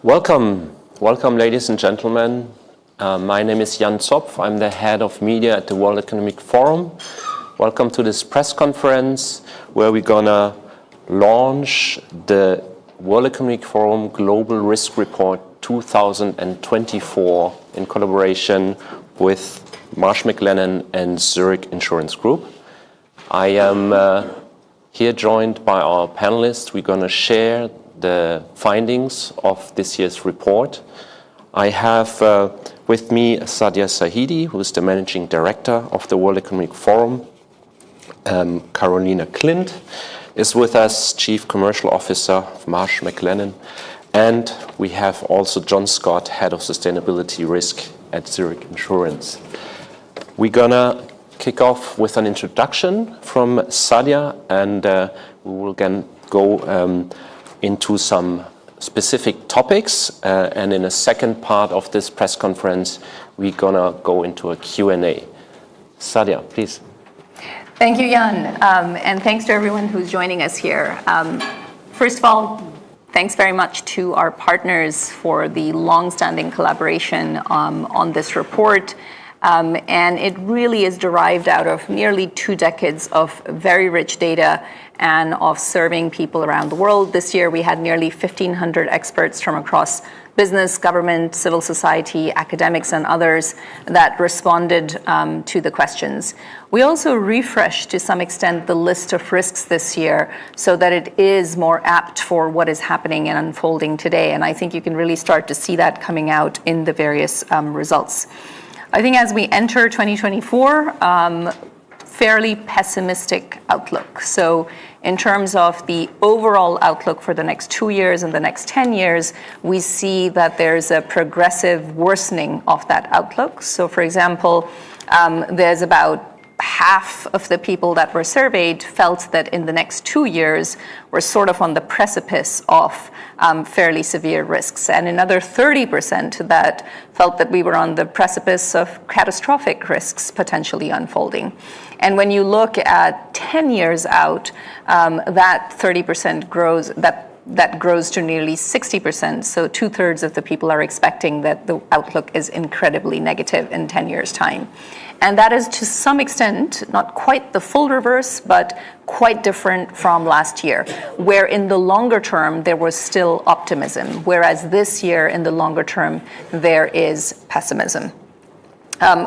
Welcome, ladies and gentlemen. My name is Jan Zopf. I'm the head of media at the World Economic Forum. Welcome to this press conference where we're gonna launch the World Economic Forum Global Risk Report 2024 in collaboration with Marsh, McLennan and Zurich Insurance Group. I am here joined by our panelists. We're gonna share the findings of this year's report. I have with me Sadia Sahidi, who is the Managing Director of the World Economic Forum. Carolina Clint is with us, Chief Commercial Officer of Marsh McLennan. And we have also John Scott, Head of Sustainability Risk at Zurich Insurance. We're gonna kick off with an introduction from Sadia, and we will again go into some specific topics, and in a second part of this press conference, we're gonna go into a Q&A. Sadia, please. Thank you, Jan, and thanks to everyone who's joining us here. First of all, thanks very much to our partners for the long-standing collaboration on this report. And it really is derived out of nearly 2 decades of very rich data and of serving people around the world. This year we had nearly 1,500 experts from across business, government, civil society, academics and others that responded to the questions. We also refreshed to some extent the list of risks this year so that it is more apt for what is happening and unfolding today. And I think you can really start to see that coming out in the various results. I think as we enter 2024, fairly pessimistic outlook. So in terms of the overall outlook for the next 2 years and the next 10 years, we see that there's a progressive worsening of that outlook. So for example, there's about half of the people that were surveyed felt that in the next 2 years, we're sort of on the precipice of fairly severe risks. And another 30% that felt that we were on the precipice of catastrophic risks potentially unfolding. And when you look at 10 years out, that 30% grows, that grows to nearly 60%. So 2/3 of the people are expecting that the outlook is incredibly negative in 10 years' time. And that is to some extent, not quite the full reverse, but quite different from last year, where in the longer term, there was still optimism, whereas this year in the longer term, there is pessimism.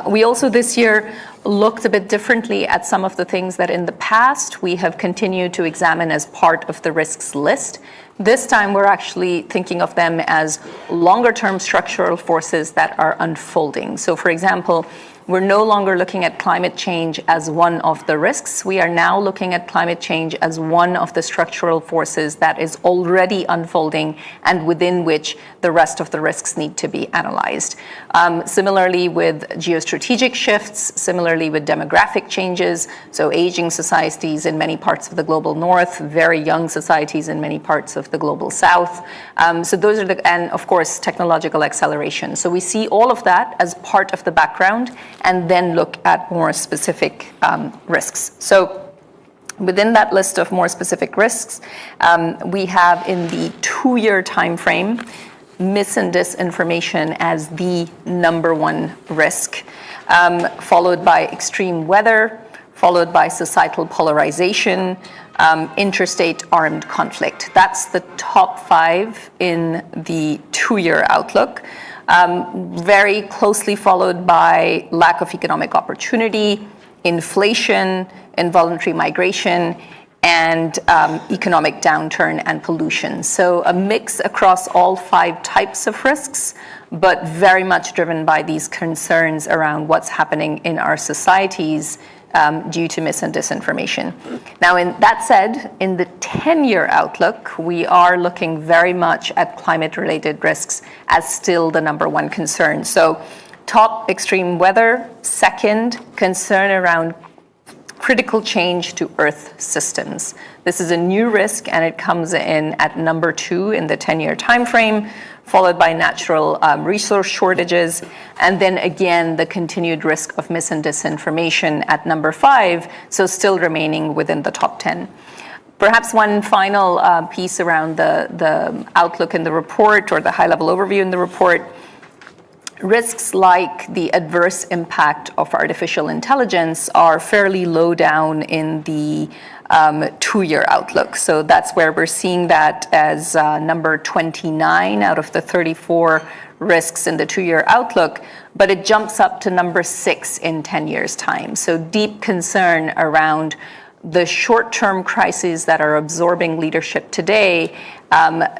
We also this year looked a bit differently at some of the things that in the past we have continued to examine as part of the risks list. This time we're actually thinking of them as longer term structural forces that are unfolding. So for example, we're no longer looking at climate change as one of the risks. We are now looking at climate change as one of the structural forces that is already unfolding and within which the rest of the risks need to be analyzed. Similarly with geostrategic shifts, similarly with demographic changes, so aging societies in many parts of the global north, very young societies in many parts of the global south. So those are and of course, technological acceleration. So we see all of that as part of the background and then look at more specific risks. So within that list of more specific risks, we have in the 2-year time frame, mis and disinformation as the number one risk, followed by extreme weather, followed by societal polarization, interstate armed conflict. That's the top 5 in the 2-year outlook. Very closely followed by lack of economic opportunity, inflation, involuntary migration, and economic downturn and pollution. So a mix across all 5 types of risks, but very much driven by these concerns around what's happening in our societies due to mis and disinformation. Now, that said, in the 10-year outlook, we are looking very much at climate-related risks as still the number one concern. So top, extreme weather. Second, concern around critical change to Earth systems. This is a new risk, and it comes in at number 2 in the 10-year time frame, followed by natural resource shortages, and then again, the continued risk of mis and disinformation at number 5, so still remaining within the top 10. Perhaps one final piece around the outlook in the report, or the high-level overview in the report. Risks like the adverse impact of artificial intelligence are fairly low down in the 2-year outlook. So that's where we're seeing that as number 29 out of the 34 risks in the 2-year outlook, but it jumps up to number 6 in 10 years' time. So deep concern around the short-term crises that are absorbing leadership today,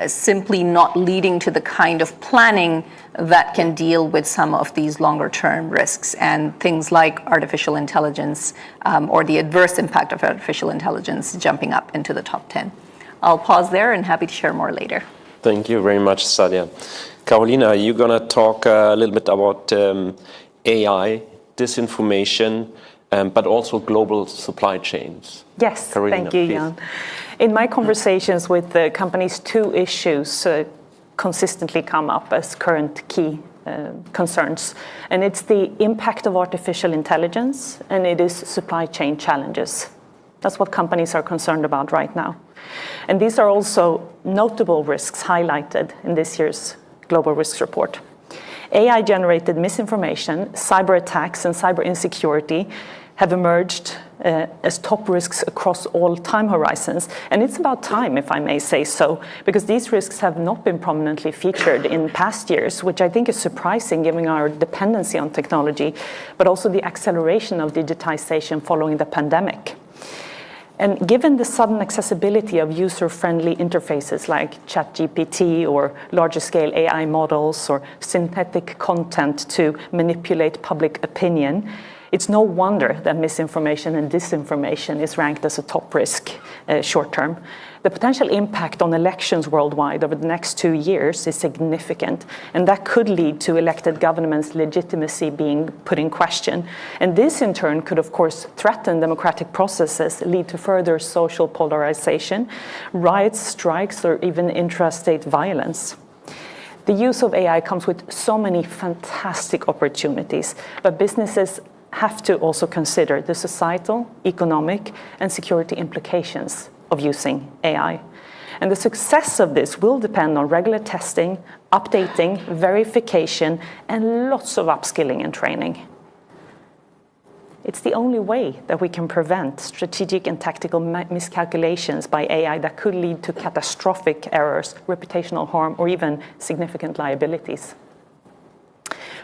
simply not leading to the kind of planning that can deal with some of these longer-term risks, and things like artificial intelligence or the adverse impact of artificial intelligence jumping up into the top 10. I'll pause there and happy to share more later. Thank you very much, Sadia. Carolina, you're going to talk a little bit about AI, disinformation, but also global supply chains. Yes, Carolina, thank you, please. Jan. In my conversations with the companies, 2 issues consistently come up as current key concerns. And it's the impact of artificial intelligence, and it is supply chain challenges. That's what companies are concerned about right now. And these are also notable risks highlighted in this year's Global Risks Report. AI-generated misinformation, cyber attacks, and cyber insecurity have emerged as top risks across all time horizons. And it's about time, if I may say so, because these risks have not been prominently featured in past years, which I think is surprising given our dependency on technology, but also the acceleration of digitization following the pandemic. And given the sudden accessibility of user-friendly interfaces like ChatGPT or larger-scale AI models or synthetic content to manipulate public opinion, it's no wonder that misinformation and disinformation is ranked as a top risk short-term. The potential impact on elections worldwide over the next 2 years is significant, and that could lead to elected governments' legitimacy being put in question. And this, in turn, could, of course, threaten democratic processes, lead to further social polarization, riots, strikes, or even intrastate violence. The use of AI comes with so many fantastic opportunities, but businesses have to also consider the societal, economic, and security implications of using AI. And the success of this will depend on regular testing, updating, verification, and lots of upskilling and training. It's the only way that we can prevent strategic and tactical miscalculations by AI that could lead to catastrophic errors, reputational harm, or even significant liabilities.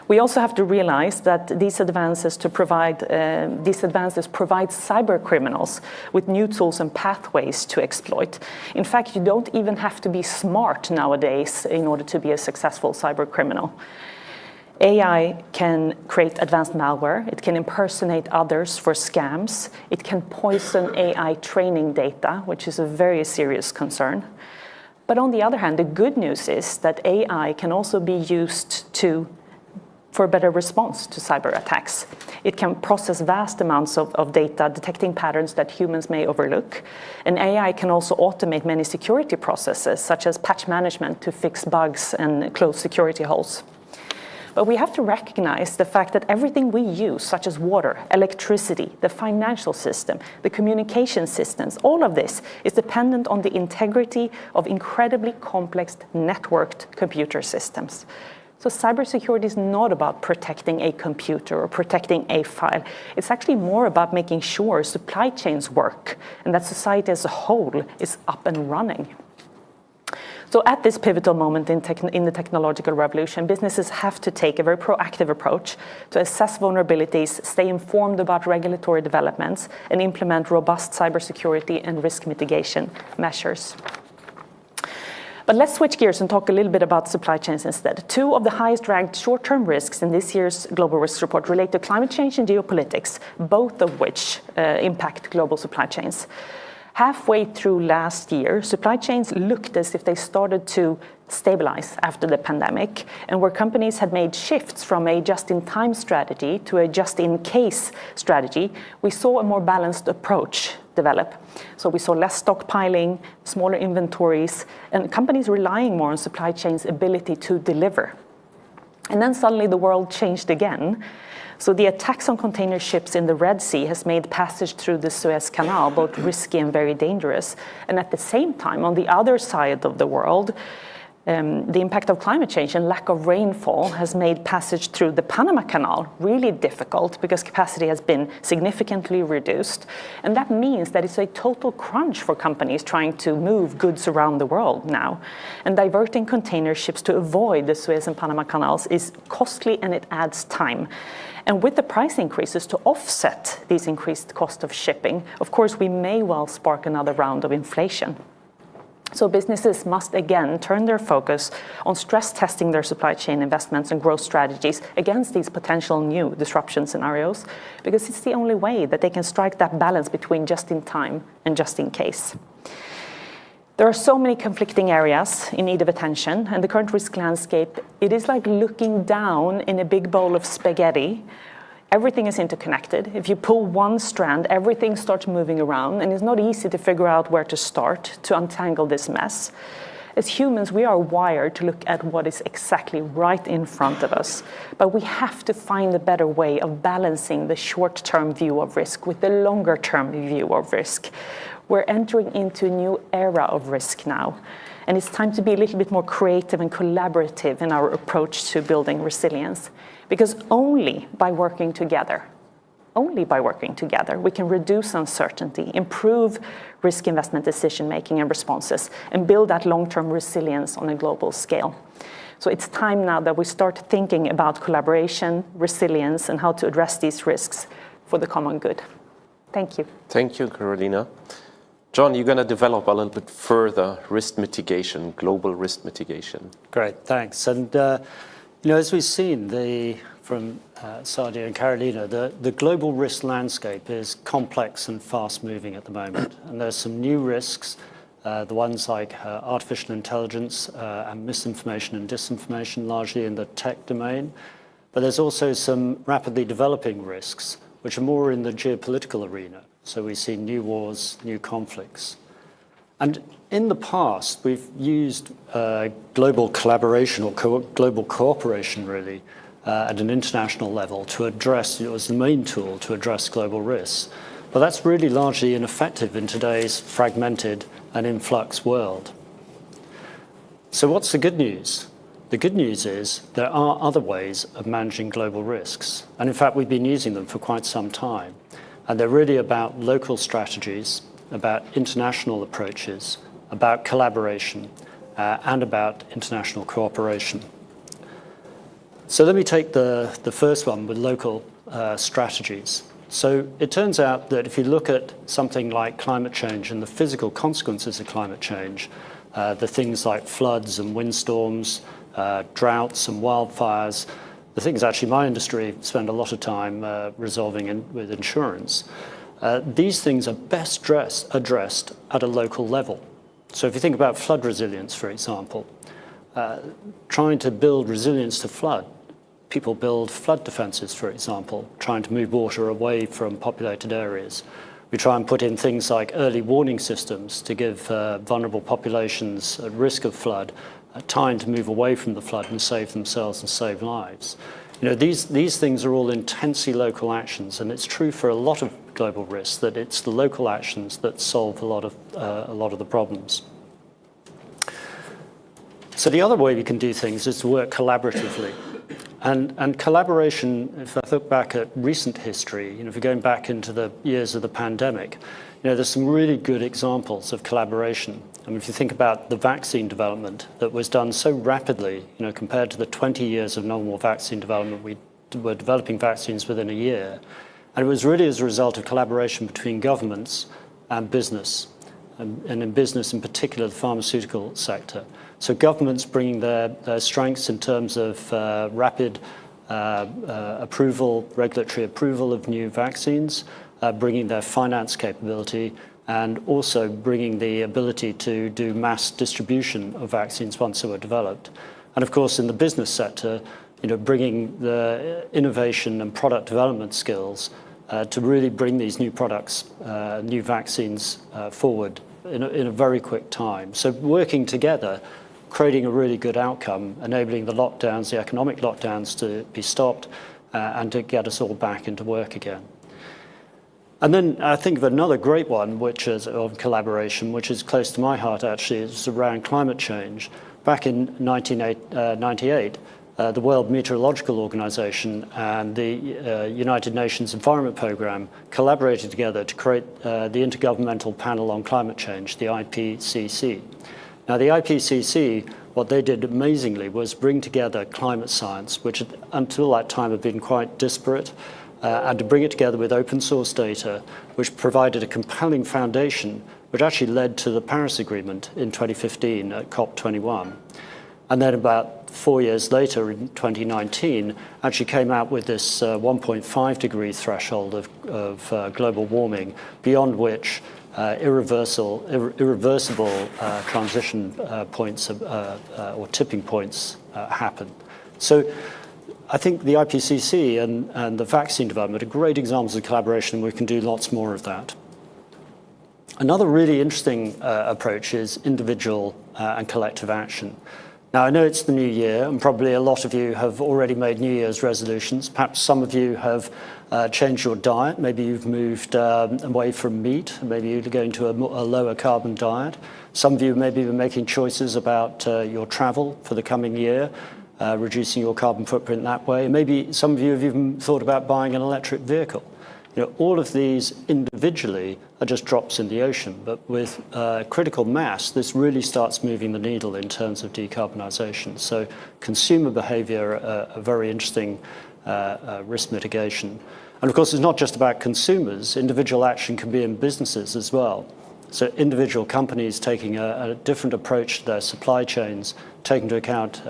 We also have to realize that these advances provide cyber criminals with new tools and pathways to exploit. In fact, you don't even have to be smart nowadays in order to be a successful cyber criminal. AI can create advanced malware. It can impersonate others for scams. It can poison AI training data, which is a very serious concern. But on the other hand, the good news is that AI can also be used for a better response to cyber attacks. It can process vast amounts of data, detecting patterns that humans may overlook. And AI can also automate many security processes, such as patch management to fix bugs and close security holes. But we have to recognize the fact that everything we use, such as water, electricity, the financial system, the communication systems, all of this is dependent on the integrity of incredibly complex networked computer systems. So cybersecurity is not about protecting a computer or protecting a file. It's actually more about making sure supply chains work and that society as a whole is up and running. So at this pivotal moment in the technological revolution, businesses have to take a very proactive approach to assess vulnerabilities, stay informed about regulatory developments, and implement robust cybersecurity and risk mitigation measures. But let's switch gears and talk a little bit about supply chains instead. 2 of the highest ranked short-term risks in this year's Global Risks Report relate to climate change and geopolitics, both of which impact global supply chains. Halfway through last year, supply chains looked as if they started to stabilize after the pandemic, and where companies had made shifts from a just-in-time strategy to a just-in-case strategy, we saw a more balanced approach develop. So we saw less stockpiling, smaller inventories, and companies relying more on supply chain's ability to deliver. And then suddenly the world changed again. So the attacks on container ships in the Red Sea has made passage through the Suez Canal both risky and very dangerous. And at the same time, on the other side of the world, the impact of climate change and lack of rainfall has made passage through the Panama Canal really difficult because capacity has been significantly reduced. And that means that it's a total crunch for companies trying to move goods around the world now. And diverting container ships to avoid the Suez and Panama Canals is costly and it adds time. And with the price increases to offset these increased cost of shipping, of course, we may well spark another round of inflation. So businesses must again turn their focus on stress testing their supply chain investments and growth strategies against these potential new disruption scenarios, because it's the only way that they can strike that balance between just in time and just in case. There are so many conflicting areas in need of attention, and the current risk landscape, it is like looking down in a big bowl of spaghetti. Everything is interconnected. If you pull one strand, everything starts moving around, and it's not easy to figure out where to start to untangle this mess. As humans, we are wired to look at what is exactly right in front of us, but we have to find a better way of balancing the short-term view of risk with the longer-term view of risk. We're entering into a new era of risk now, and it's time to be a little bit more creative and collaborative in our approach to building resilience. Because only by working together, we can reduce uncertainty, improve risk investment decision-making and responses, and build that long-term resilience on a global scale. So it's time now that we start thinking about collaboration, resilience, and how to address these risks for the common good. Thank you. Thank you, Carolina. John, you're going to develop a little bit further risk mitigation, global risk mitigation. Great, thanks. And as we've seen from Sadia and Carolina, the global risk landscape is complex and fast-moving at the moment. And there's some new risks, the ones like artificial intelligence and misinformation and disinformation, largely in the tech domain. But there's also some rapidly developing risks, which are more in the geopolitical arena. So we see new wars, new conflicts. And in the past, we've used global collaboration or global cooperation, really, at an international level to address, as the main tool to address global risks. But that's really largely ineffective in today's fragmented and in flux world. So what's the good news? The good news is there are other ways of managing global risks. And in fact, we've been using them for quite some time. And they're really about local strategies, about international approaches, about collaboration, and about international cooperation. So let me take the first one with local strategies. So it turns out that if you look at something like climate change and the physical consequences of climate change, the things like floods and windstorms, droughts and wildfires, the things actually my industry spend a lot of time resolving with insurance. These things are best addressed at a local level. So if you think about flood resilience, for example, trying to build resilience to flood, people build flood defenses, for example, trying to move water away from populated areas. We try and put in things like early warning systems to give vulnerable populations at risk of flood time to move away from the flood and save themselves and save lives. These things are all intensely local actions, and it's true for a lot of global risks that it's the local actions that solve a lot of the problems. So the other way we can do things is to work collaboratively. And collaboration, if I look back at recent history, if we're going back into the years of the pandemic, there's some really good examples of collaboration. I mean, if you think about the vaccine development that was done so rapidly, compared to the 20 years of normal vaccine development, we were developing vaccines within a year. And it was really as a result of collaboration between governments and business, and in business in particular, the pharmaceutical sector. So governments bringing their strengths in terms of rapid regulatory approval of new vaccines, bringing their finance capability, and also bringing the ability to do mass distribution of vaccines once they were developed. And of course, in the business sector, bringing the innovation and product development skills to really bring these new products, new vaccines forward in a very quick time. So working together creating a really good outcome, enabling the lockdowns, the economic lockdowns to be stopped and to get us all back into work again. And then I think of another great one, which is of collaboration, which is close to my heart actually, is around climate change. Back in 1998, the World Meteorological Organization and the United Nations Environment Programme collaborated together to create the Intergovernmental Panel on Climate Change, the IPCC. Now, the IPCC, what they did amazingly was bring together climate science, which until that time had been quite disparate, and to bring it together with open source data, which provided a compelling foundation, which actually led to the Paris Agreement in 2015 at COP21. And then about 4 years later, in 2019, actually came out with this 1.5 degree threshold of global warming, beyond which irreversible transition points or tipping points happen. So I think the IPCC and the vaccine development are great examples of collaboration, and we can do lots more of that. Another really interesting approach is individual and collective action. Now, I know it's the new year, and probably a lot of you have already made New Year's resolutions. Perhaps some of you have changed your diet. Maybe you've moved away from meat. Maybe you're going to a lower carbon diet. Some of you maybe been making choices about your travel for the coming year, reducing your carbon footprint that way. Maybe some of you have even thought about buying an electric vehicle. You know, all of these individually are just drops in the ocean, but with critical mass, this really starts moving the needle in terms of decarbonisation. So consumer behaviour, a very interesting risk mitigation. And of course, it's not just about consumers. Individual action can be in businesses as well. So individual companies taking a different approach to their supply chains, taking into account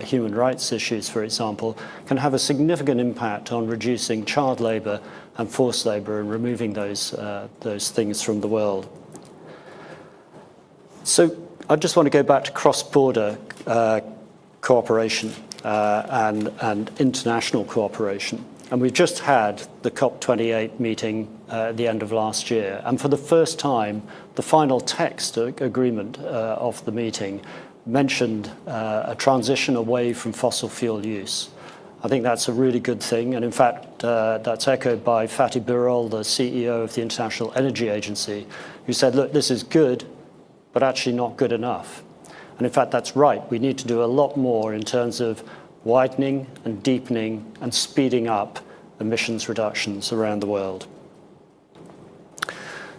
human rights issues, for example, can have a significant impact on reducing child labour and forced labour and removing those things from the world. So I just want to go back to cross-border cooperation and international cooperation. And we've just had the COP28 meeting at the end of last year. And for the first time, the final text agreement of the meeting mentioned a transition away from fossil fuel use. I think that's a really good thing. And in fact, that's echoed by Fatih Birol, the CEO of the International Energy Agency, who said, look, this is good, but actually not good enough. And in fact, that's right. We need to do a lot more in terms of widening and deepening and speeding up emissions reductions around the world.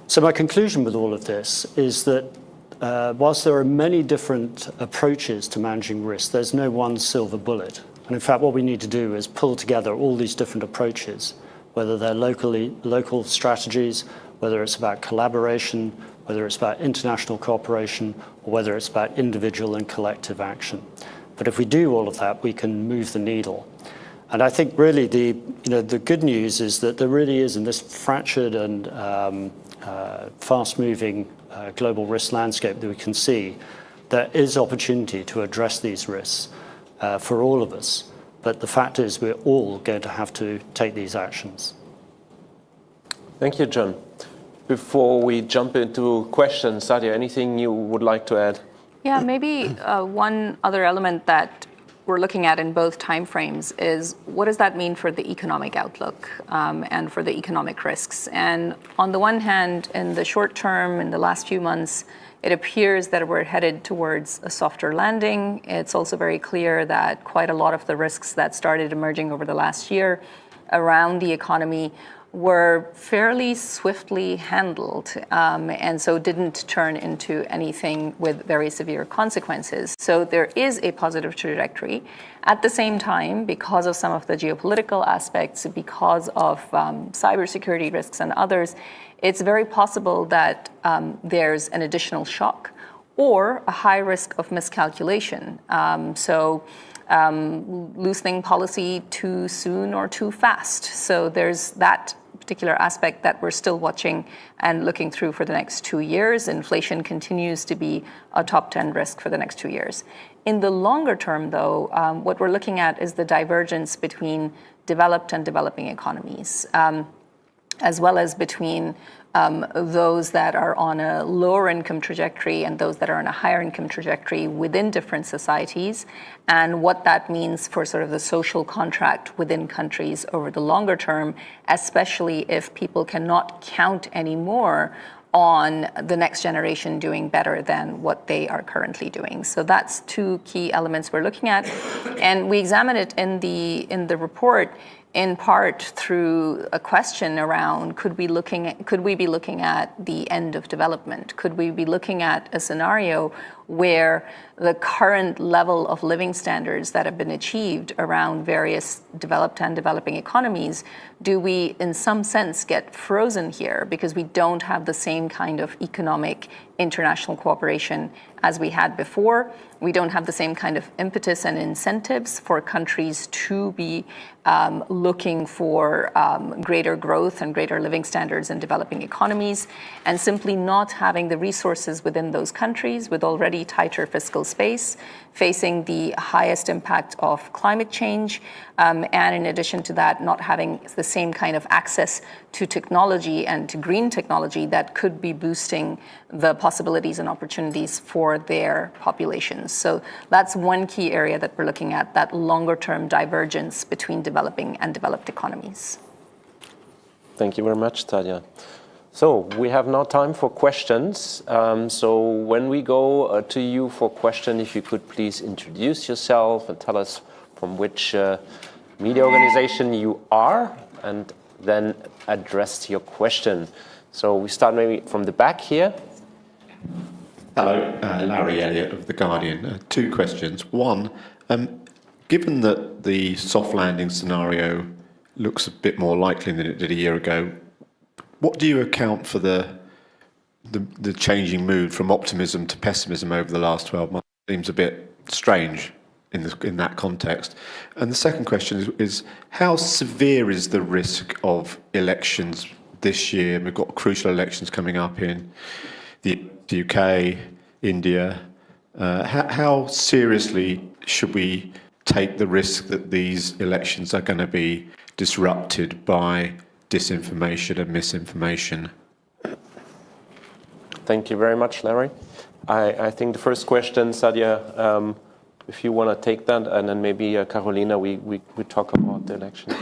So my conclusion with all of this is that whilst there are many different approaches to managing risk, there's no one silver bullet. And in fact, what we need to do is pull together all these different approaches, whether they're local strategies, whether it's about collaboration, whether it's about international cooperation, or whether it's about individual and collective action. But if we do all of that, we can move the needle. And I think really the good news is that there really is, in this fractured and fast-moving global risk landscape that we can see, there is opportunity to address these risks for all of us. But the fact is we're all going to have to take these actions. Thank you, John. Before we jump into questions, Sadia, anything you would like to add? Yeah, maybe one other element that we're looking at in both timeframes is what does that mean for the economic outlook and for the economic risks? And on the one hand, in the short term, in the last few months, it appears that we're headed towards a softer landing. It's also very clear that quite a lot of the risks that started emerging over the last year around the economy were fairly swiftly handled and so didn't turn into anything with very severe consequences. So there is a positive trajectory. At the same time, because of some of the geopolitical aspects, because of cybersecurity risks and others, it's very possible that there's an additional shock or a high risk of miscalculation. Loosening policy too soon or too fast. So there's that particular aspect that we're still watching and looking through for the next 2 years. Inflation continues to be a top 10 risk for the next 2 years. In the longer term, though, what we're looking at is the divergence between developed and developing economies. as well as between those that are on a lower income trajectory and those that are on a higher income trajectory within different societies, and what that means for sort of the social contract within countries over the longer term, especially if people cannot count anymore on the next generation doing better than what they are currently doing. So that's two key elements we're looking at. And we examine it in the report in part through a question around could we be looking at the end of development? Could we be looking at a scenario where the current level of living standards that have been achieved around various developed and developing economies, do we in some sense get frozen here because we don't have the same kind of economic international cooperation as we had before? We don't have the same kind of impetus and incentives for countries to be looking for greater growth and greater living standards in developing economies, and simply not having the resources within those countries with already tighter fiscal space, facing the highest impact of climate change, and in addition to that, not having the same kind of access to technology and to green technology that could be boosting the possibilities and opportunities for their populations. So that's one key area that we're looking at, that longer term divergence between developing and developed economies. Thank you very much, Tadia. So we have now time for questions. So when we go to you for question, if you could please introduce yourself and tell us from which media organization you are, and then address your question. So we start maybe from the back here. Hello, Larry Elliott of The Guardian. Two questions. One, given that the soft landing scenario looks a bit more likely than it did a year ago, what do you account for the changing mood from optimism to pessimism over the last 12 months? Seems a bit strange in that context. And the second question is how severe is the risk of elections this year? We've got crucial elections coming up in the UK, India. How seriously should we take the risk that these elections are going to be disrupted by disinformation and misinformation? Thank you very much, Larry. I think the first question, Sadia, if you want to take that, and then maybe Carolina, we talk about the election.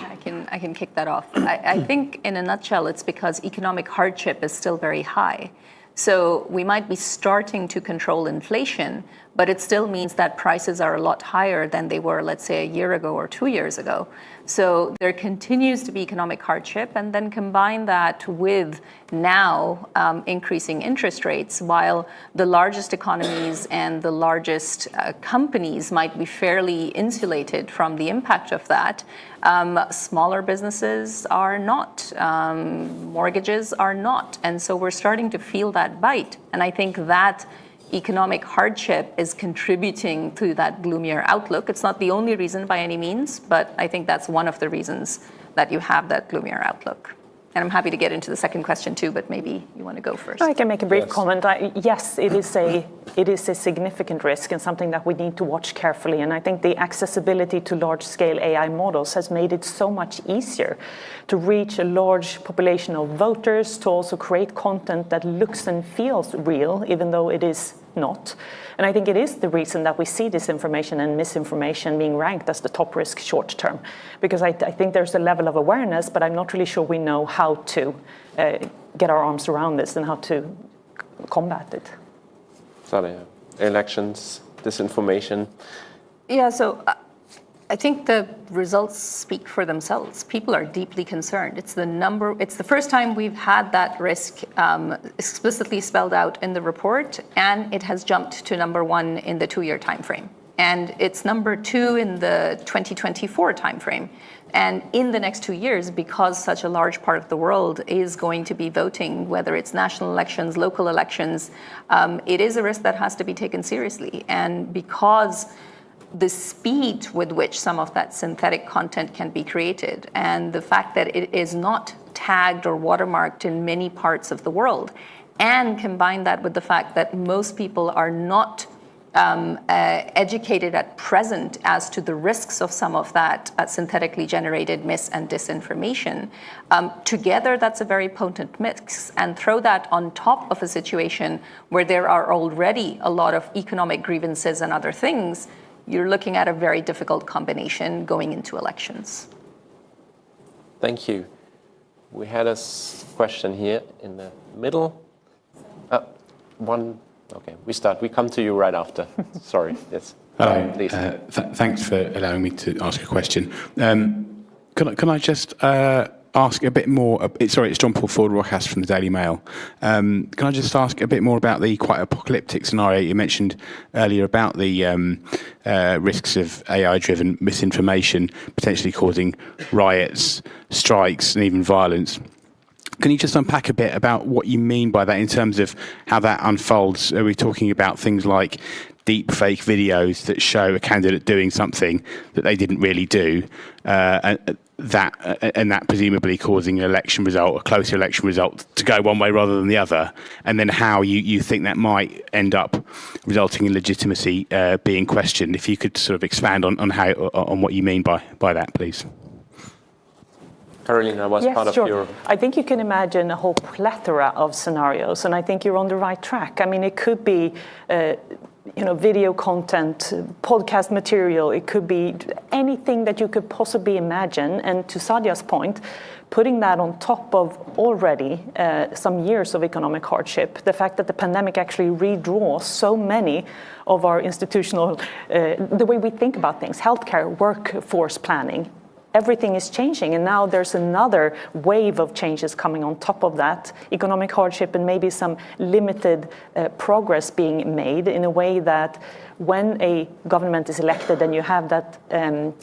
I can kick that off. I think in a nutshell, it's because economic hardship is still very high. So we might be starting to control inflation, but it still means that prices are a lot higher than they were, let's say, a year ago or 2 years ago. So there continues to be economic hardship, and then combine that with now increasing interest rates, while the largest economies and the largest companies might be fairly insulated from the impact of that. Smaller businesses are not, mortgages are not. And so we're starting to feel that bite. And I think that economic hardship is contributing to that gloomier outlook. It's not the only reason by any means, but I think that's one of the reasons that you have that gloomier outlook. And I'm happy to get into the second question too, but maybe you want to go first. I can make a brief comment. Yes, it is a significant risk and something that we need to watch carefully. And I think the accessibility to large-scale AI models has made it so much easier to reach a large population of voters, to also create content that looks and feels real, even though it is not. And I think it is the reason that we see disinformation and misinformation being ranked as the top risk short term, because I think there's a level of awareness, but I'm not really sure we know how to get our arms around this and how to combat it. Sorry, elections, disinformation. Yeah, so I think the results speak for themselves. People are deeply concerned. It's the first time we've had that risk explicitly spelled out in the report, and it has jumped to number 1 in the 2-year time frame. And it's number 2 in the 2024 time frame. And in the next 2 years, because such a large part of the world is going to be voting, whether it's national elections, local elections, it is a risk that has to be taken seriously. And because the speed with which some of that synthetic content can be created, and the fact that it is not tagged or watermarked in many parts of the world, and combine that with the fact that most people are not educated at present as to the risks of some of that synthetically generated mis and disinformation. Together, that's a very potent mix. And throw that on top of a situation where there are already a lot of economic grievances and other things, you're looking at a very difficult combination going into elections. Thank you. We had a question here in the middle. Okay, we come to you right after. Sorry, yes. Hello. Please. Thanks for allowing me to ask a question. Can I just ask a bit more? Sorry, it's John Paul Ford-Rojas from the Daily Mail. Can I just ask a bit more about the quite apocalyptic scenario you mentioned earlier about the risks of AI-driven misinformation potentially causing riots, strikes, and even violence? Can you just unpack a bit about what you mean by that in terms of how that unfolds? Are we talking about things like deep fake videos that show a candidate doing something that they didn't really do, and that presumably causing an election result, a closer election result, to go one way rather than the other, and then how you think that might end up resulting in legitimacy being questioned? If you could sort of expand on what you mean by that, please. Carolina was Yes, part of sure. your... I think you can imagine a whole plethora of scenarios, and I think you're on the right track. I mean, it could be video content, podcast material, it could be anything that you could possibly imagine. And to Sadia's point, putting that on top of already some years of economic hardship, the fact that the pandemic actually redraws so many of our institutional, the way we think about things, healthcare, workforce planning, everything is changing, and now there's another wave of changes coming on top of that, economic hardship and maybe some limited progress being made in a way that when a government is elected and you have that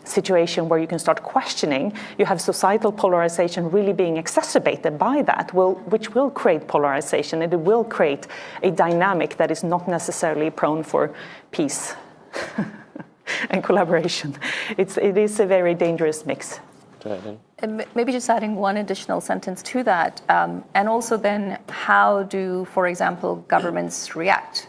situation where you can start questioning, you have societal polarization really being exacerbated by that, which will create polarization, and it will create a dynamic that is not necessarily prone for peace. And collaboration. It is a very dangerous mix. And maybe just adding one additional sentence to that, and also then how do, for example, governments react?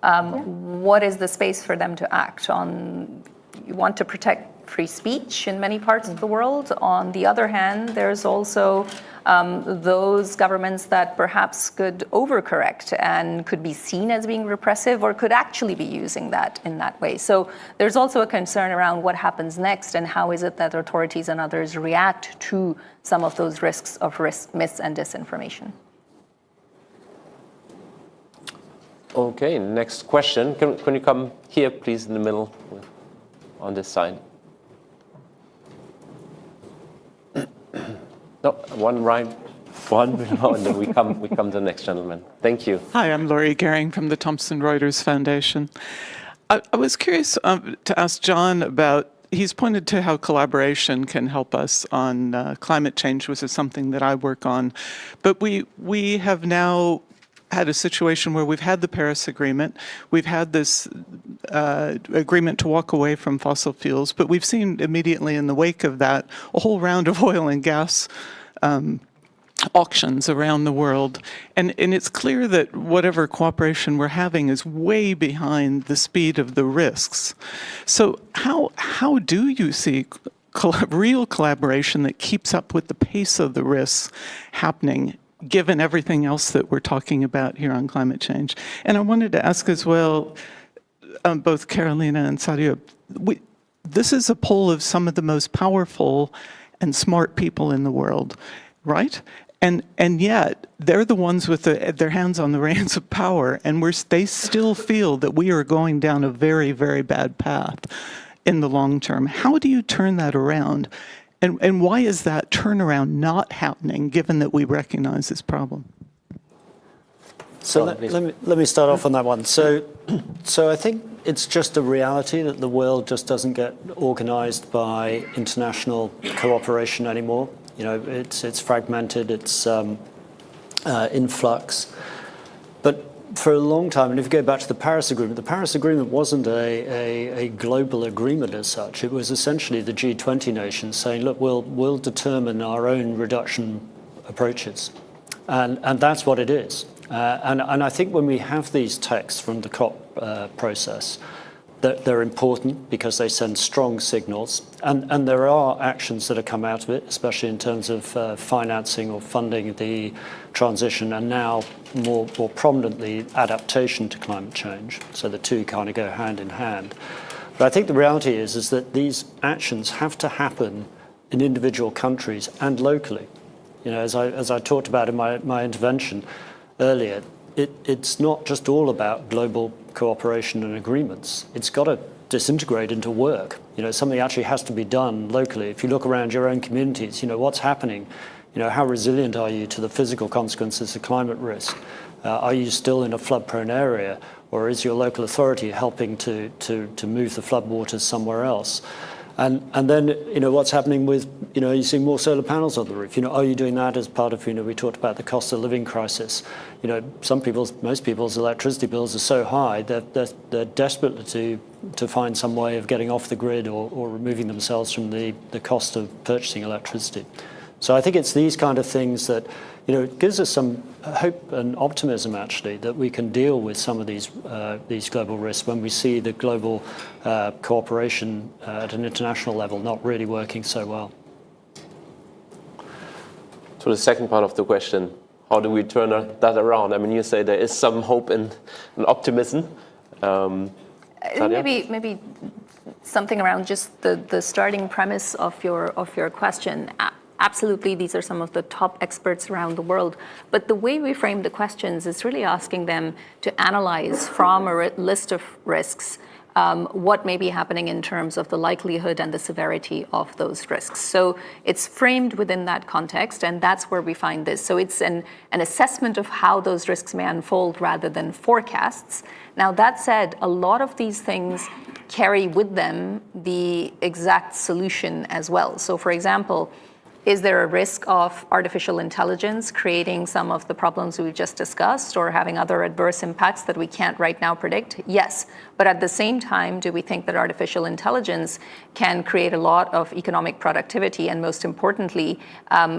What is the space for them to act on? You want to protect free speech in many parts of the world. On the other hand, there's also those governments that perhaps could overcorrect and could be seen as being repressive or could actually be using that in that way. So there's also a concern around what happens next and how is it that authorities and others react to some of those risks of mis and disinformation. Okay, next question. Can you come here, please, in the middle, on this side? No, one below, and then we come to the next gentleman. Thank you. Hi, I'm Laurie Gehring from the Thomson Reuters Foundation. I was curious to ask John about, he's pointed to how collaboration can help us on climate change, which is something that I work on. But we have now had a situation where we've had the Paris Agreement, we've had this agreement to walk away from fossil fuels, but we've seen immediately in the wake of that a whole round of oil and gas auctions around the world. And it's clear that whatever cooperation we're having is way behind the speed of the risks. So how do you see real collaboration that keeps up with the pace of the risks happening, given everything else that we're talking about here on climate change? And I wanted to ask as well, both Carolina and Sadia, this is a poll of some of the most powerful and smart people in the world, right? And yet, they're the ones with their hands on the reins of power, and they still feel that we are going down a very, very bad path in the long term. How do you turn that around? And why is that turnaround not happening, given that we recognize this problem? So let me start off on that one. So I think it's just a reality that the world just doesn't get organized by international cooperation anymore. You know, it's fragmented, it's in flux. But for a long time, and if you go back to the Paris Agreement wasn't a global agreement as such. It was essentially the G20 nations saying, look, we'll determine our own reduction approaches. And that's what it is. And I think when we have these texts from the COP process, they're important because they send strong signals. And there are actions that have come out of it, especially in terms of financing or funding the transition, and now more prominently adaptation to climate change. So the two kind of go hand in hand. But I think the reality is that these actions have to happen in individual countries and locally. You know, as I talked about in my intervention earlier, it's not just all about global cooperation and agreements. It's got to disintegrate into work. You know, something actually has to be done locally. If you look around your own communities, you know, what's happening? You know, how resilient are you to the physical consequences of climate risk? Are you still in a flood-prone area, or is your local authority helping to move the floodwaters somewhere else? And then, you know, what's happening with, you know, you see more solar panels on the roof. You know, are you doing that as part of, you know, we talked about the cost of living crisis. You know, most people's electricity bills are so high that they're desperate to find some way of getting off the grid or removing themselves from the cost of purchasing electricity. So I think it's these kind of things that, you know, it gives us some hope and optimism, actually, that we can deal with some of these global risks when we see the global cooperation at an international level not really working so well. To the second part of the question, how do we turn that around? I mean, you say there is some hope and optimism. Maybe something around just the starting premise of your question. Absolutely, these are some of the top experts around the world. But the way we frame the questions is really asking them to analyze from a list of risks what may be happening in terms of the likelihood and the severity of those risks. So it's framed within that context, and that's where we find this. So it's an assessment of how those risks may unfold rather than forecasts. Now, that said, a lot of these things carry with them the exact solution as well. So, for example, is there a risk of artificial intelligence creating some of the problems we've just discussed or having other adverse impacts that we can't right now predict? Yes. But at the same time, do we think that artificial intelligence can create a lot of economic productivity and, most importantly,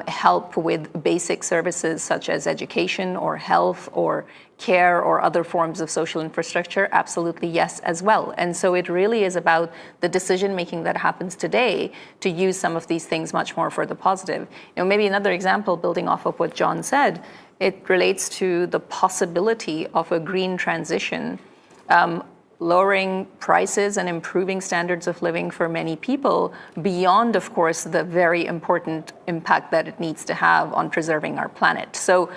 help with basic services such as education or health or care or other forms of social infrastructure? Absolutely yes as well. And so it really is about the decision making that happens today to use some of these things much more for the positive. You know, maybe another example, building off of what John said, it relates to the possibility of a green transition, lowering prices and improving standards of living for many people beyond, of course, the very important impact that it needs to have on preserving our planet. So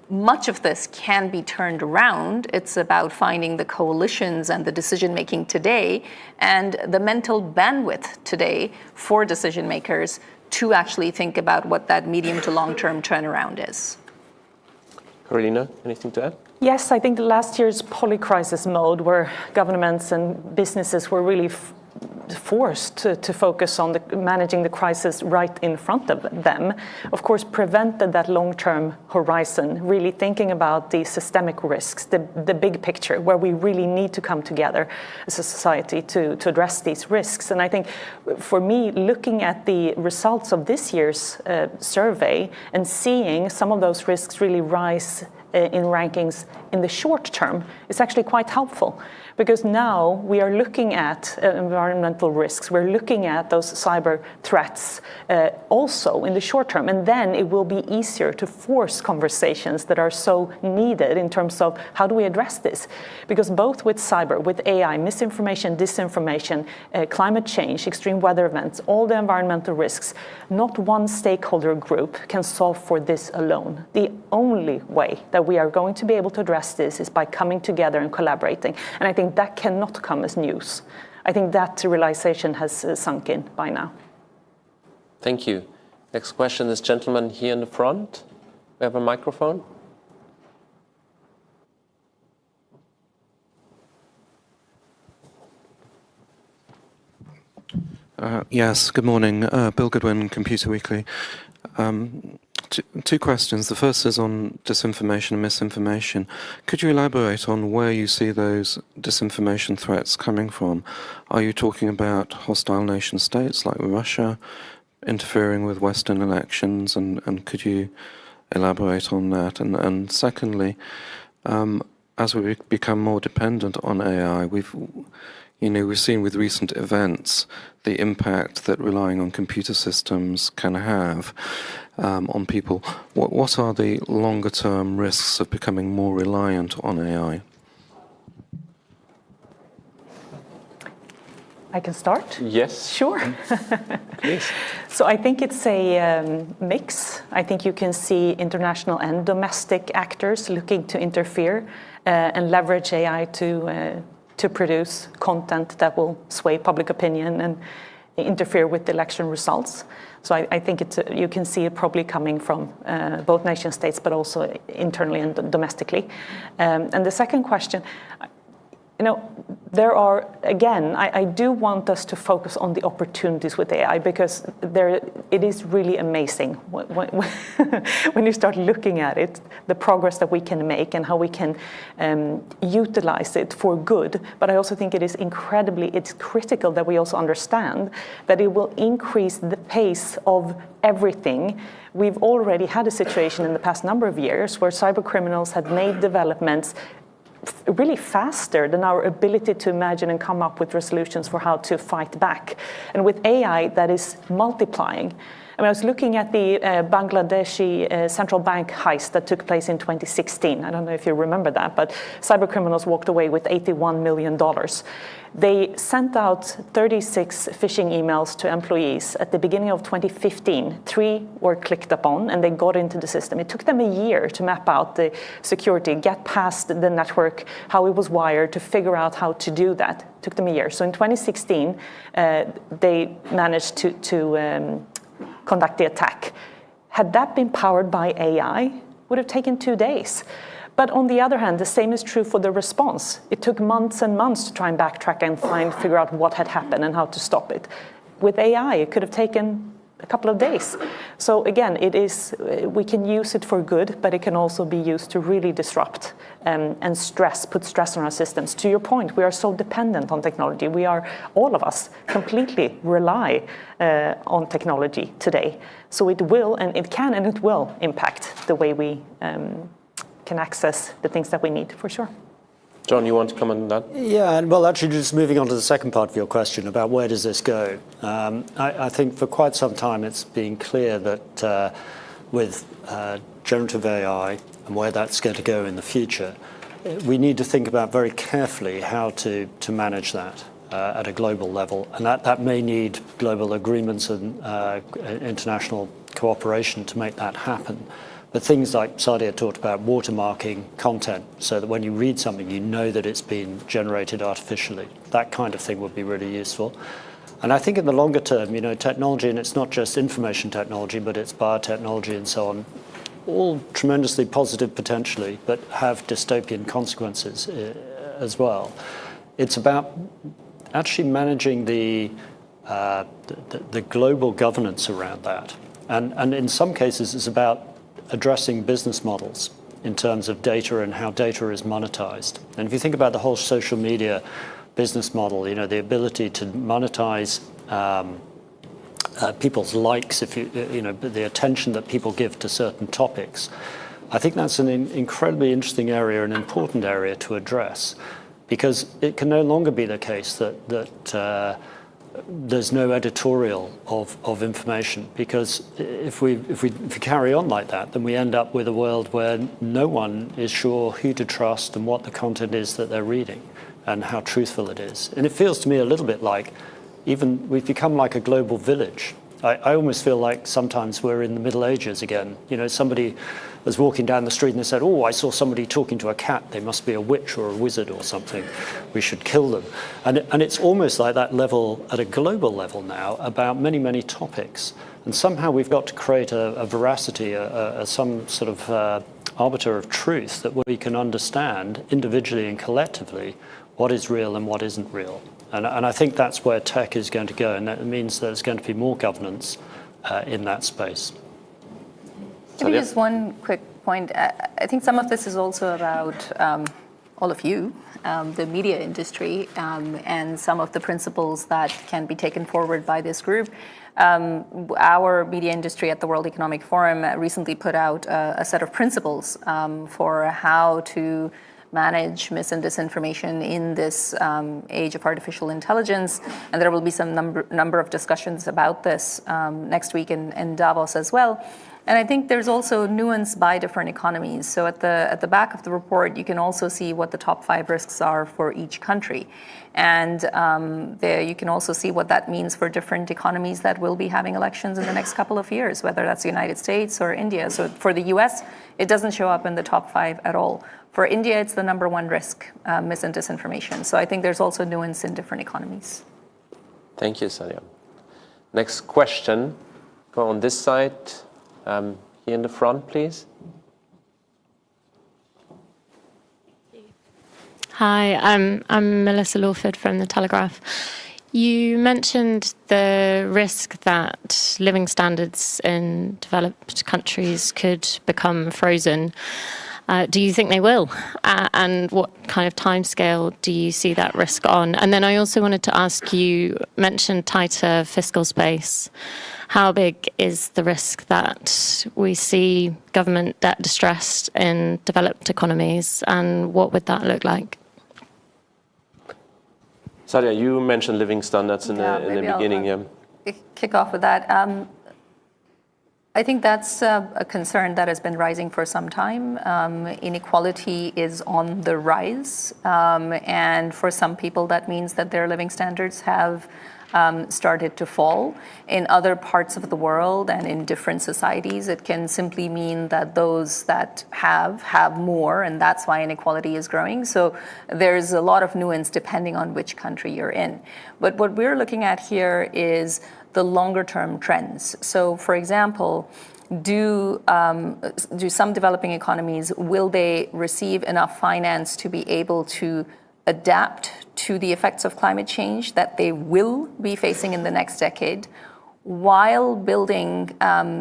much of this can be turned around. It's about finding the coalitions and the decision making today and the mental bandwidth today for decision makers to actually think about what that medium to long term turnaround is. Carolina, anything to add? Yes, I think the last year's polycrisis mode, where governments and businesses were really forced to focus on managing the crisis right in front of them, of course, prevented that long-term horizon, really thinking about the systemic risks, the big picture, where we really need to come together as a society to address these risks. And I think, for me, looking at the results of this year's survey and seeing some of those risks really rise in rankings in the short term is actually quite helpful, because now we are looking at environmental risks, we're looking at those cyber threats also in the short term, and then it will be easier to force conversations that are so needed in terms of how do we address this, because both with cyber, with AI, misinformation, disinformation, climate change, extreme weather events, all the environmental risks, not one stakeholder group can solve for this alone. The only way that we are going to be able to address this is by coming together and collaborating. And I think that cannot come as news. I think that realization has sunk in by now. Thank you. Next question is gentleman here in the front. We have a microphone. Yes, good morning. Bill Goodwin, Computer Weekly. Two questions. The first is on disinformation and misinformation. Could you elaborate on where you see those disinformation threats coming from? Are you talking about hostile nation states like Russia interfering with Western elections? And could you elaborate on that? And secondly, as we become more dependent on AI, we've seen with recent events the impact that relying on computer systems can have on people. What are the longer-term risks of becoming more reliant on AI? I can start? Yes. Sure. Please. So I think it's a mix. I think you can see international and domestic actors looking to interfere and leverage AI to produce content that will sway public opinion and interfere with the election results. So I think you can see it probably coming from both nation states, but also internally and domestically. And the second question, there are, again, I do want us to focus on the opportunities with AI, because it is really amazing when you start looking at it, the progress that we can make and how we can utilize it for good. But I also think it's critical that we also understand that it will increase the pace of everything. We've already had a situation in the past number of years where cyber criminals had made developments really faster than our ability to imagine and come up with resolutions for how to fight back. And with AI, that is multiplying. I was looking at the Bangladeshi central bank heist that took place in 2016. I don't know if you remember that, but cyber criminals walked away with $81 million. They sent out 36 phishing emails to employees at the beginning of 2015. 3 were clicked upon and they got into the system. It took them a year to map out the security, get past the network, how it was wired, to figure out how to do that. It took them a year. So in 2016, they managed to conduct the attack. Had that been powered by AI, it would have taken 2 days. But on the other hand, the same is true for the response. It took months and months to try and backtrack and figure out what had happened and how to stop it. With AI, it could have taken a couple of days. So again, we can use it for good, but it can also be used to really disrupt and put stress on our systems. To your point, we are so dependent on technology. We are, all of us, completely rely on technology today. So it will, and it can, and it will impact the way we can access the things that we need, for sure. John, you want to comment on that? Yeah, and well, actually, just moving on to the second part of your question about where does this go? I think for quite some time it's been clear that with generative AI and where that's going to go in the future, we need to think about very carefully how to manage that at a global level. And that may need global agreements and international cooperation to make that happen. But things like Sadia talked about, watermarking content, so that when you read something, you know that it's been generated artificially. That kind of thing would be really useful. And I think in the longer term, technology, and it's not just information technology, but it's biotechnology and so on, all tremendously positive potentially, but have dystopian consequences as well. It's about actually managing the global governance around that. And in some cases, it's about addressing business models in terms of data and how data is monetized. And if you think about the whole social media business model, the ability to monetize people's likes, the attention that people give to certain topics, I think that's an incredibly interesting area, an important area to address, because it can no longer be the case that there's no editorial of information, because if we carry on like that, then we end up with a world where no one is sure who to trust and what the content is that they're reading and how truthful it is. And it feels to me a little bit like we've become like a global village. I almost feel like sometimes we're in the Middle Ages again. Somebody was walking down the street and they said, "Oh, I saw somebody talking to a cat. They must be a witch or a wizard or something. We should kill them." And it's almost like that level at a global level now about many, many topics. And somehow we've got to create a veracity, some sort of arbiter of truth that we can understand individually and collectively what is real and what isn't real. And I think that's where tech is going to go, and that means there's going to be more governance in that space. Maybe just one quick point. I think some of this is also about all of you, the media industry, and some of the principles that can be taken forward by this group. Our media industry at the World Economic Forum recently put out a set of principles for how to manage mis and disinformation in this age of artificial intelligence. And there will be some number of discussions about this next week in Davos as well. And I think there's also nuance by different economies. So at the back of the report, you can also see what the top 5 risks are for each country. And there you can also see what that means for different economies that will be having elections in the next couple of years, whether that's the United States or India. So for the US, it doesn't show up in the top 5 at all. For India, it's the number 1 risk, mis and disinformation. So I think there's also nuance in different economies. Thank you, Sadia. Next question. Go on this side. Here in the front, please. Hi, I'm Melissa Lawford from The Telegraph. You mentioned the risk that living standards in developed countries could become frozen. Do you think they will? And what kind of timescale do you see that risk on? And then I also wanted to ask you, mentioned tighter fiscal space. How big is the risk that we see government debt distressed in developed economies, and what would that look like? Sadia, you mentioned living standards in the beginning. I'll kick off with that. I think that's a concern that has been rising for some time. Inequality is on the rise, and for some people that means that their living standards have started to fall. In other parts of the world and in different societies, it can simply mean that those that have more, and that's why inequality is growing. So there's a lot of nuance depending on which country you're in. But what we're looking at here is the longer term trends. So for example, do some developing economies, will they receive enough finance to be able to adapt to the effects of climate change that they will be facing in the next decade, while building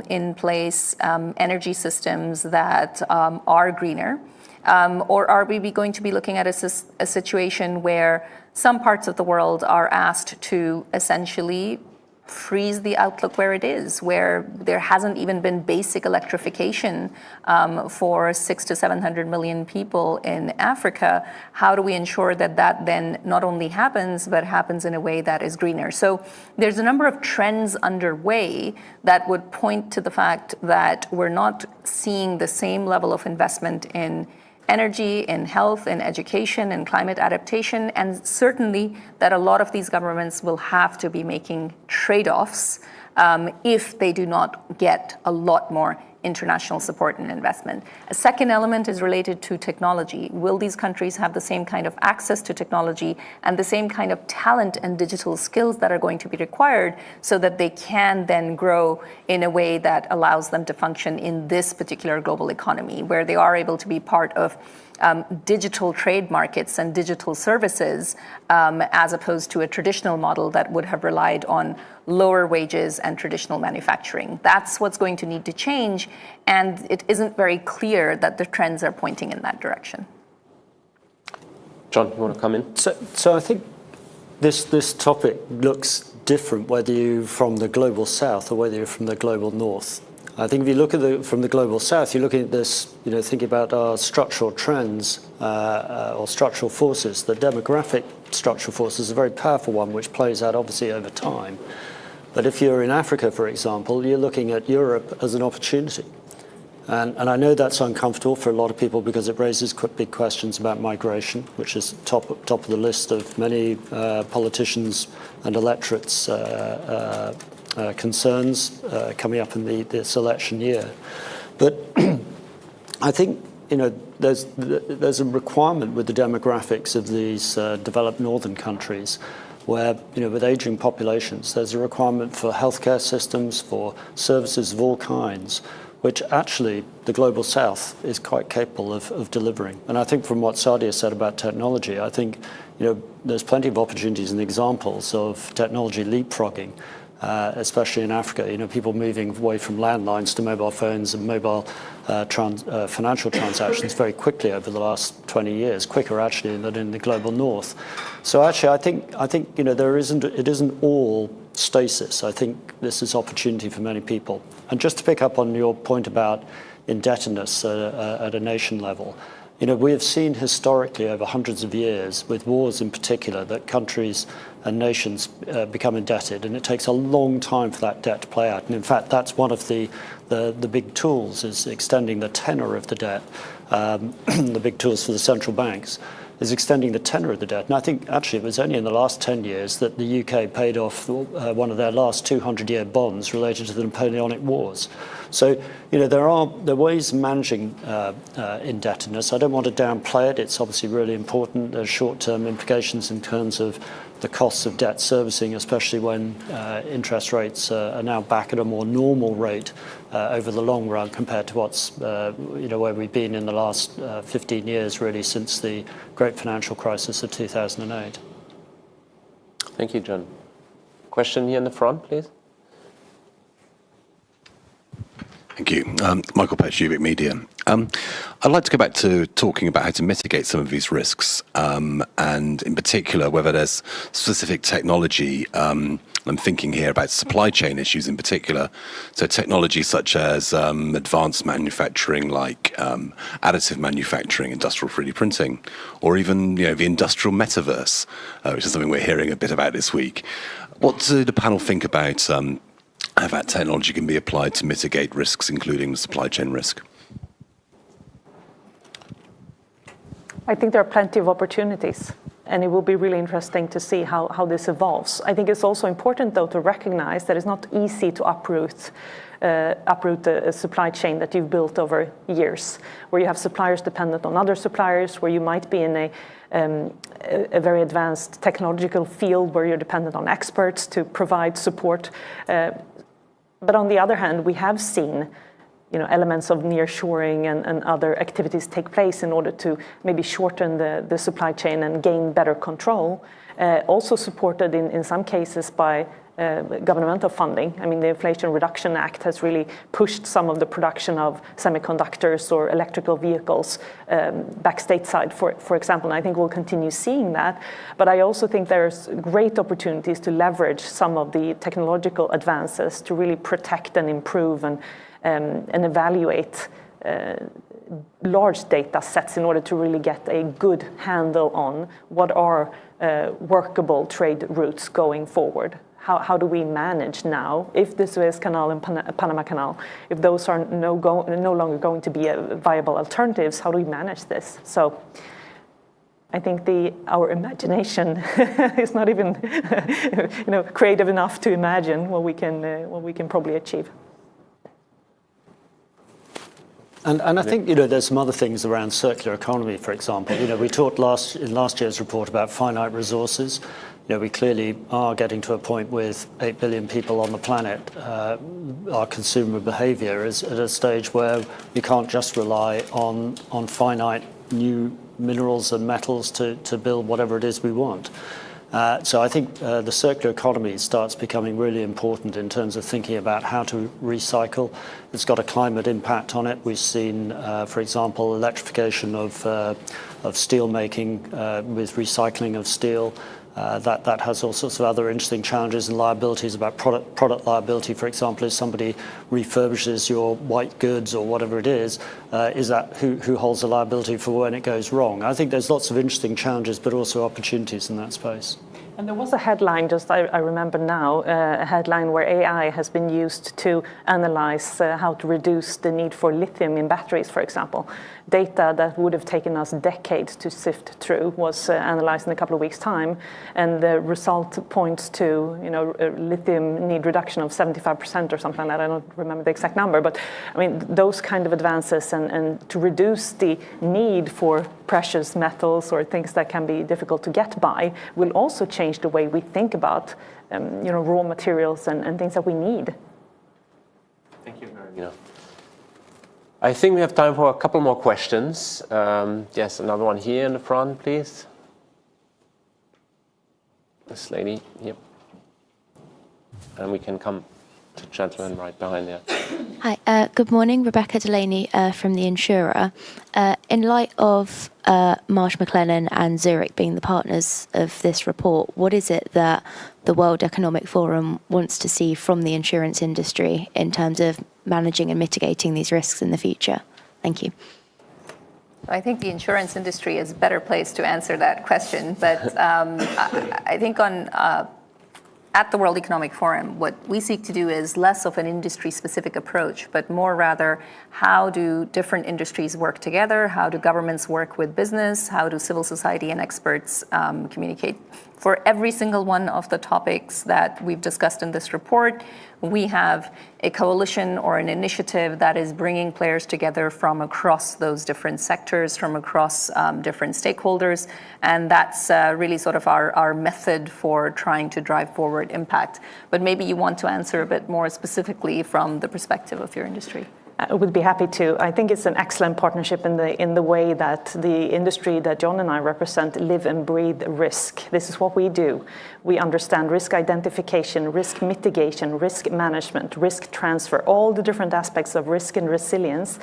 in place energy systems that are greener? Or are we going to be looking at a situation where some parts of the world are asked to essentially freeze the outlook where it is, where there hasn't even been basic electrification for 600 to 700 million people in Africa? How do we ensure that that then not only happens, but happens in a way that is greener? So there's a number of trends underway that would point to the fact that we're not seeing the same level of investment in energy, in health, in education, in climate adaptation, and certainly that a lot of these governments will have to be making trade-offs if they do not get a lot more international support and investment. A second element is related to technology. Will these countries have the same kind of access to technology and the same kind of talent and digital skills that are going to be required so that they can then grow in a way that allows them to function in this particular global economy, where they are able to be part of digital trade markets and digital services, as opposed to a traditional model that would have relied on lower wages and traditional manufacturing. That's what's going to need to change, and it isn't very clear that the trends are pointing in that direction. John, you want to come in? So I think this topic looks different whether you're from the global south or whether you're from the global north. I think if you look at from the global south, you're looking at this, thinking about our structural trends or structural forces. The demographic structural force is a very powerful one, which plays out obviously over time. But if you're in Africa, for example, you're looking at Europe as an opportunity. And I know that's uncomfortable for a lot of people because it raises big questions about migration, which is top of the list of many politicians and electorates' concerns coming up in this election year. But I think there's a requirement with the demographics of these developed northern countries where, with aging populations, there's a requirement for healthcare systems, for services of all kinds, which actually the global south is quite capable of delivering. And I think from what Sadia said about technology, I think there's plenty of opportunities and examples of technology leapfrogging especially in Africa. People moving away from landlines to mobile phones and mobile financial transactions very quickly over the last 20 years, quicker actually than in the global north. So actually, I think it isn't all stasis. I think this is opportunity for many people. And just to pick up on your point about indebtedness at a nation level, we have seen historically over hundreds of years, with wars in particular, that countries and nations become indebted, and it takes a long time for that debt to play out. And in fact, that's one of the big tools, is extending the tenor of the debt. The big tools for the central banks is extending the tenor of the debt. And I think actually it was only in the last 10 years that the UK paid off one of their last 200-year bonds related to the Napoleonic Wars. So, there are ways of managing indebtedness. I don't want to downplay it. It's obviously really important. There's short-term implications in terms of the costs of debt servicing, especially when interest rates are now back at a more normal rate over the long run compared to what's, where we've been in the last 15 years, really, since the great financial crisis of 2008. Thank you, John. Question here in the front, please. Thank you. Michael Petch, Zurich Media. I'd like to go back to talking about how to mitigate some of these risks, and in particular, whether there's specific technology. I'm thinking here about supply chain issues in particular. So technology such as advanced manufacturing, like additive manufacturing, industrial 3D printing, or even the industrial metaverse, which is something we're hearing a bit about this week. What do the panel think about how that technology can be applied to mitigate risks, including the supply chain risk? I think there are plenty of opportunities, and it will be really interesting to see how this evolves. I think it's also important, though, to recognize that it's not easy to uproot a supply chain that you've built over years, where you have suppliers dependent on other suppliers, where you might be in a very advanced technological field where you're dependent on experts to provide support. But on the other hand, we have seen elements of nearshoring and other activities take place in order to maybe shorten the supply chain and gain better control, also supported in some cases by governmental funding. I mean, the Inflation Reduction Act has really pushed some of the production of semiconductors or electrical vehicles back stateside, for example, and I think we'll continue seeing that. But I also think there's great opportunities to leverage some of the technological advances to really protect and improve and evaluate large data sets in order to really get a good handle on what are workable trade routes going forward. How do we manage now, if the Suez Canal and Panama Canal, if those are no longer going to be viable alternatives, how do we manage this? So I think our imagination is not even creative enough to imagine what we can probably achieve. And I think there's some other things around circular economy, for example. We talked in last year's report about finite resources. We clearly are getting to a point with 8 billion people on the planet. Our consumer behaviour is at a stage where we can't just rely on finite new minerals and metals to build whatever it is we want. So I think the circular economy starts becoming really important in terms of thinking about how to recycle. It's got a climate impact on it. We've seen, for example, electrification of steel making with recycling of steel. That has all sorts of other interesting challenges and liabilities about product liability. For example, if somebody refurbishes your white goods or whatever it is that who holds the liability for when it goes wrong? I think there's lots of interesting challenges, but also opportunities in that space. And there was a headline, I remember now, a headline where AI has been used to analyze how to reduce the need for lithium in batteries, for example. Data that would have taken us decades to sift through was analyzed in a couple of weeks' time, and the result points to a lithium need reduction of 75% or something like that. I don't remember the exact number, but I mean those kind of advances and to reduce the need for precious metals or things that can be difficult to get by will also change the way we think about raw materials and things that we need. Thank you very much. I think we have time for a couple more questions. Yes, another one here in the front, please. This lady, yep. And we can come to the gentleman right behind there. Hi, good morning. Rebecca Delaney from the insurer. In light of Marsh, McLennan and Zurich being the partners of this report, what is it that the World Economic Forum wants to see from the insurance industry in terms of managing and mitigating these risks in the future? Thank you. I think the insurance industry is a better place to answer that question, but I think at the World Economic Forum, what we seek to do is less of an industry-specific approach, but more rather, how do different industries work together? How do governments work with business? How do civil society and experts communicate? For every single one of the topics that we've discussed in this report, we have a coalition or an initiative that is bringing players together from across those different sectors, from across different stakeholders, and that's really sort of our method for trying to drive forward impact. But maybe you want to answer a bit more specifically from the perspective of your industry. I would be happy to. I think it's an excellent partnership in the way that the industry that John and I represent live and breathe risk. This is what we do. We understand risk identification, risk mitigation, risk management, risk transfer, all the different aspects of risk and resilience,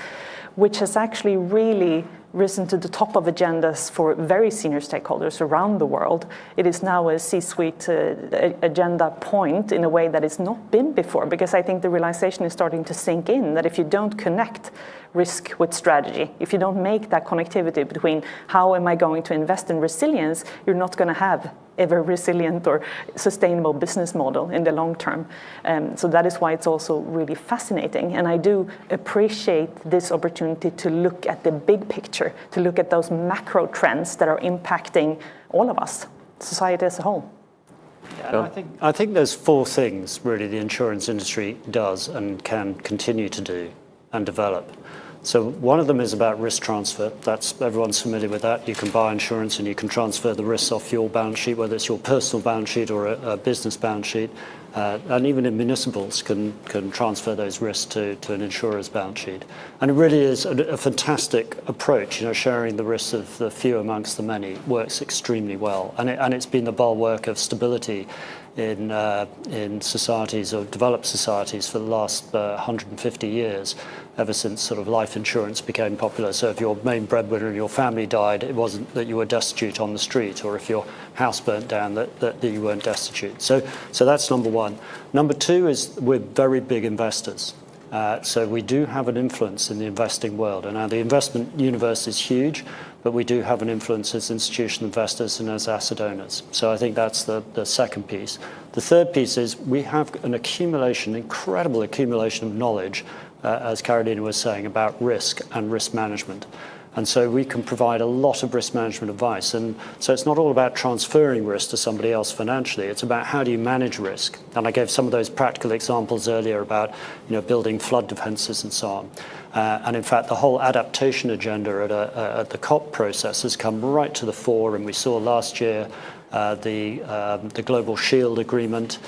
which has actually really risen to the top of agendas for very senior stakeholders around the world. It is now a C-suite agenda point in a way that it's not been before, because I think the realization is starting to sink in that if you don't connect risk with strategy, if you don't make that connectivity between how am I going to invest in resilience, you're not going to have ever resilient or sustainable business model in the long term. So that is why it's also really fascinating. And I do appreciate this opportunity to look at the big picture, to look at those macro trends that are impacting all of us, society as a whole. Yeah, I think there's four things really the insurance industry does and can continue to do and develop. So one of them is about risk transfer. That's everyone's familiar with that. You can buy insurance and you can transfer the risks off your balance sheet, whether it's your personal balance sheet or a business balance sheet. And even in municipals can transfer those risks to an insurer's balance sheet. And it really is a fantastic approach. Sharing the risks of the few amongst the many works extremely well. And it's been the bulwark of stability in societies or developed societies for the last 150 years, ever since sort of life insurance became popular. So if your main breadwinner in your family died, it wasn't that you were destitute on the street, or if your house burnt down, that you weren't destitute. So that's number one. Number two is we're very big investors. So we do have an influence in the investing world. And now the investment universe is huge, but we do have an influence as institutional investors and as asset owners. So I think that's the second piece. The third piece is we have an incredible accumulation of knowledge, as Carolina was saying, about risk and risk management. And so we can provide a lot of risk management advice. And so it's not all about transferring risk to somebody else financially. It's about how do you manage risk. And I gave some of those practical examples earlier about building flood defenses and so on. And in fact, the whole adaptation agenda at the COP process has come right to the fore. And we saw last year the Global Shield Agreement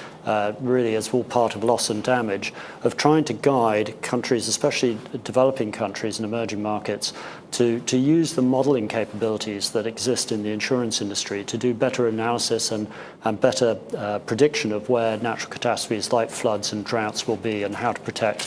really is all part of loss and damage, of trying to guide countries, especially developing countries and emerging markets, to use the modeling capabilities that exist in the insurance industry to do better analysis and better prediction of where natural catastrophes like floods and droughts will be and how to protect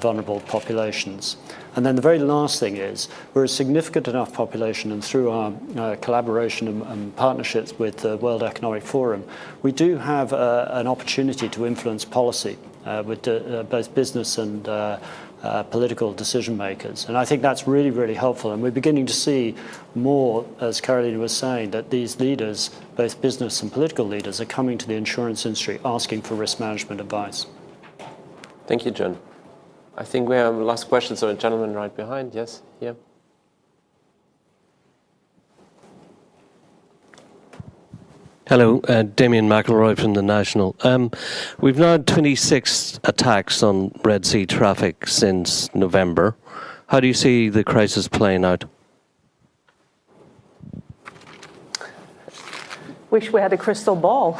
vulnerable populations. And then the very last thing is we're a significant enough population, and through our collaboration and partnerships with the World Economic Forum, we do have an opportunity to influence policy with both business and political decision makers. And I think that's really, really helpful. And we're beginning to see more, as Carolina was saying, that these leaders, both business and political leaders, are coming to the insurance industry asking for risk management advice. Thank you, John. I think we have last question, so a gentleman right behind. Yes, here. Hello, Damien McElroy from The National. We've now had 26 attacks on Red Sea traffic since November. How do you see the crisis playing out? Wish we had a crystal ball.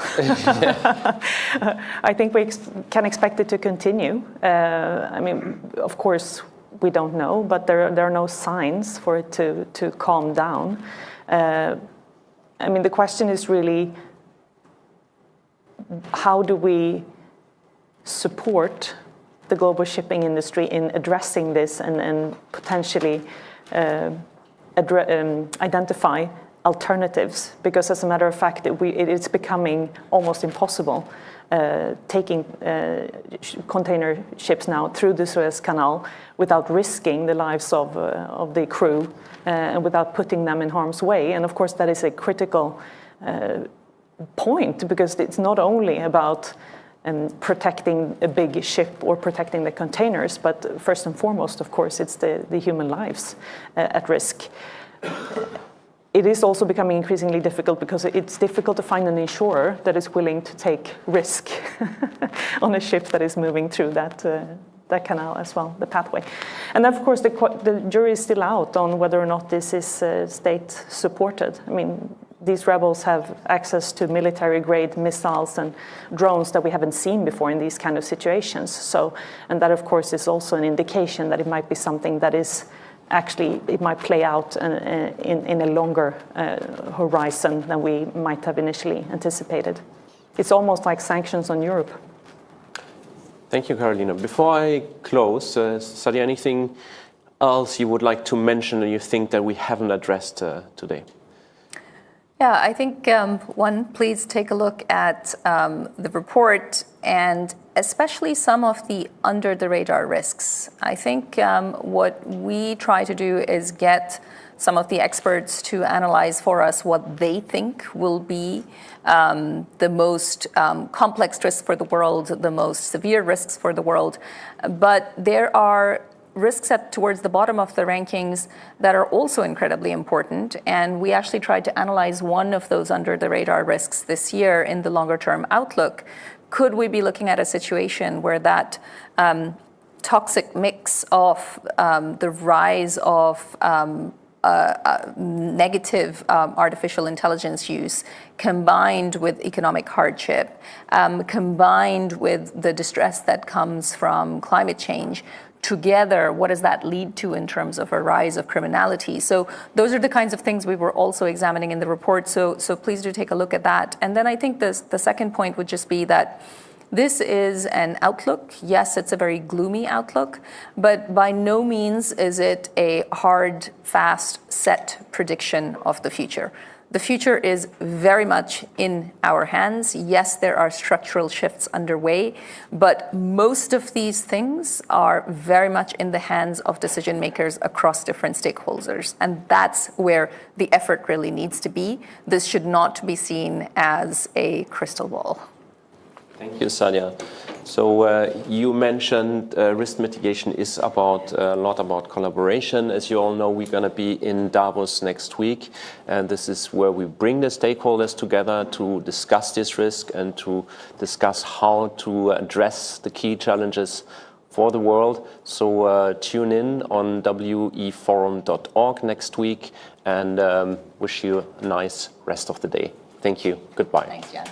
I think we can expect it to continue. I mean, of course, we don't know, but there are no signs for it to calm down. I mean, the question is really, how do we support the global shipping industry in addressing this and potentially identify alternatives, because as a matter of fact, it's becoming almost impossible taking container ships now through the Suez Canal without risking the lives of the crew and without putting them in harm's way. And of course, that is a critical point, because it's not only about protecting a big ship or protecting the containers, but first and foremost, of course, it's the human lives at risk. It is also becoming increasingly difficult because it's difficult to find an insurer that is willing to take risk on a ship that is moving through that canal as well, the pathway. And of course, the jury is still out on whether or not this is state-supported. I mean, these rebels have access to military-grade missiles and drones that we haven't seen before in these kind of situations. So, and that, of course, is also an indication that it might be something that is actually, it might play out in a longer horizon than we might have initially anticipated. It's almost like sanctions on Europe. Thank you, Carolina. Before I close, Sadia, anything else you would like to mention or you think that we haven't addressed today? Yeah, I think one, please take a look at the report and especially some of the under the radar risks. I think what we try to do is get some of the experts to analyze for us what they think will be the most complex risks for the world, the most severe risks for the world. But there are risks towards the bottom of the rankings that are also incredibly important. And we actually tried to analyze one of those under the radar risks this year in the longer term outlook. Could we be looking at a situation where that toxic mix of the rise of negative artificial intelligence use combined with economic hardship, combined with the distress that comes from climate change, together, what does that lead to in terms of a rise of criminality? So those are the kinds of things we were also examining in the report. So please do take a look at that. And then I think the second point would just be that this is an outlook. Yes, it's a very gloomy outlook, but by no means is it a hard, fast, set prediction of the future. The future is very much in our hands. Yes, there are structural shifts underway, but most of these things are very much in the hands of decision makers across different stakeholders. And that's where the effort really needs to be. This should not be seen as a crystal ball. Thank you, Sadia. So you mentioned risk mitigation is about a lot about collaboration. As you all know, we're going to be in Davos next week, and this is where we bring the stakeholders together to discuss this risk and to discuss how to address the key challenges for the world. So tune in on weforum.org next week, and wish you a nice rest of the day. Thank you. Goodbye. Thanks, Jan.